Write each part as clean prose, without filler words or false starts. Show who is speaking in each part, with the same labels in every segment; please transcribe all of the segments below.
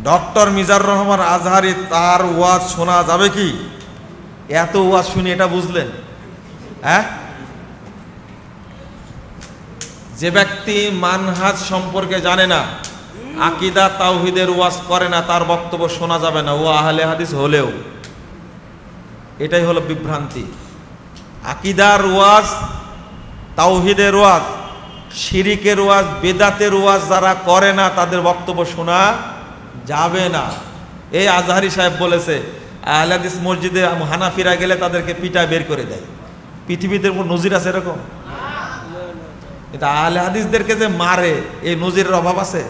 Speaker 1: Doctor Mizanur Rahman Azhari, তার ওয়াজ শোনা যাবে কি? এত ওয়াজ শুনি এটা বুঝলেন? হ্যাঁ, যে ব্যক্তি মানহাজ সম্পর্কে জানে না, আকীদা তাওহীদের ওয়াজ করে না, তার বক্তব্য শোনা যাবে না, ও আহলে হাদিস হলেও। এটাই হলো বিভ্রান্তি। আকীদার ওয়াজ, তাওহীদের ওয়াজ, শিরিকের ওয়াজ, বেদাতের ওয়াজ যারা করে না তাদের বক্তব্য শোনা যাবে না। এই আজহারি সাহেব বলেছে আহলে হাদিস মসজিদে হানাফিরা গেলে তাদেরকে পিটা বের করে দেয়। পৃথিবীতে কোনো নজির আছে এরকম? এটা আহলে হাদিসদেরকে যে মারে, এই নজিরের অভাব আছে?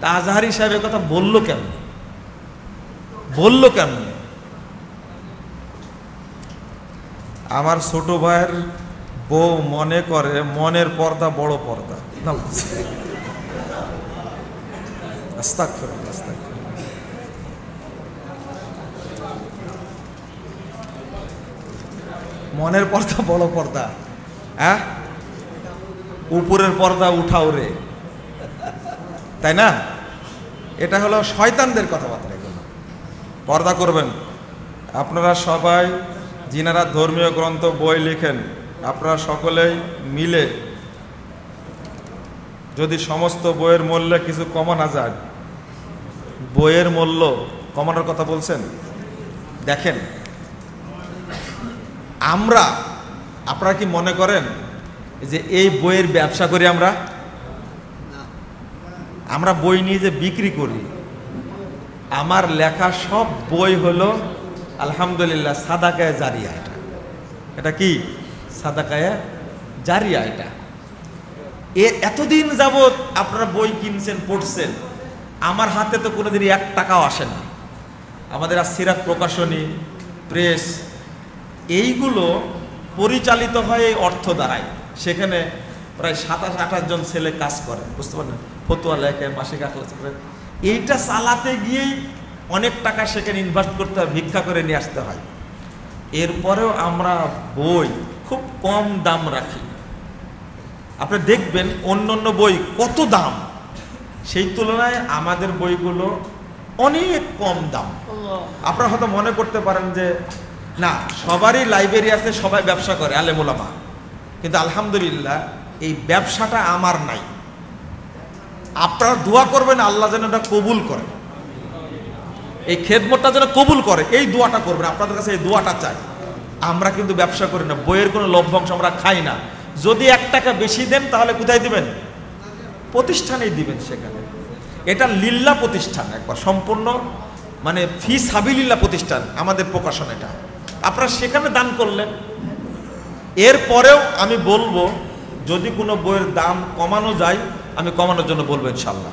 Speaker 1: তা আজহারি সাহেব এর কথা বললো কেন? বললো কেন? আমার ছোট ভাইয়ের বউ মনে করে মনের পর্দা বড় পর্দা। আস্তাগফিরুল্লাহ, আস্তাগফিরুল্লাহ। মনের পর্দা বড় পর্দা, হ্যাঁ? উপরের পর্দা উঠাও রে, তাই না? এটা হলো শয়তানদের কথাবার্তা। এগুলো পর্দা করবেন। আপনারা সবাই যিনারা ধর্মীয় গ্রন্থ বই লিখেন, আপনারা সকলেই মিলে যদি সমস্ত বইয়ের মূল্যে কিছু কমানো যায়, বইয়ের মূল্য কমানোর কথা বলছেন। দেখেন, আপনারা কি মনে করেন যে এই বইয়ের ব্যবসা করি? আমরা বই নিয়ে যে বিক্রি করি। আমার লেখা সব বই হলো আলহামদুলিল্লাহ সাদাকায়ে জারিয়া। এটা কি সাদাকায়ে জারিয়া? এটা এতদিন যাবৎ আপনারা বই কিনছেন, পড়ছেন, আমার হাতে তো কোনোদিন 1 টাকাও আসে না। আমাদের সিরাত প্রকাশনী, প্রেস, এইগুলো পরিচালিত হয় এই অর্থ দ্বারাই। সেখানে প্রায় 27-28 জন ছেলে কাজ করে, বুঝতে পারেন, ফতোয়া লেখে, মাসিক আখলাস করে। এইটা চালাতে গিয়েই অনেক টাকা সেখানে ইনভেস্ট করতে হয়, ভিক্ষা করে নিয়ে আসতে হয়। এরপরেও আমরা বই খুব কম দাম রাখি। আপনি দেখবেন অন্য বই কত দাম, সেই তুলনায় আমাদের বইগুলো অনেক কম দাম। আপনারা হয়তো মনে করতে পারেন যে না, সবারই লাইব্রেরি আছে, সবাই ব্যবসা করে, আলেম ওলামা, কিন্তু আলহামদুলিল্লাহ এই ব্যবসাটা আমার নাই। আপনারা দোয়া করবেন আল্লাহ যেন এটা কবুল করে, এই খেদমতটা যেন কবুল করে, এই দোয়াটা করবেন। আপনাদের কাছে এই দোয়াটা চাই। আমরা কিন্তু ব্যবসা করি না, বইয়ের কোনো লভ্যাংশ আমরা খাই না। যদি 1 টাকা বেশি দেন তাহলে কোথায় দিবেন? প্রতিষ্ঠানেই দিবেন। সেখানে এটা লিল্লাহ প্রতিষ্ঠান, একবার সম্পূর্ণ মানে ফি সাবিলিল্লাহ প্রতিষ্ঠান আমাদের প্রকাশন। এটা আপনারা সেখানে দান করলেন। এরপরেও আমি বলবো যদি কোনো বইয়ের দাম কমানো যায়, আমি কমানোর জন্য বলবো ইনশাআল্লাহ।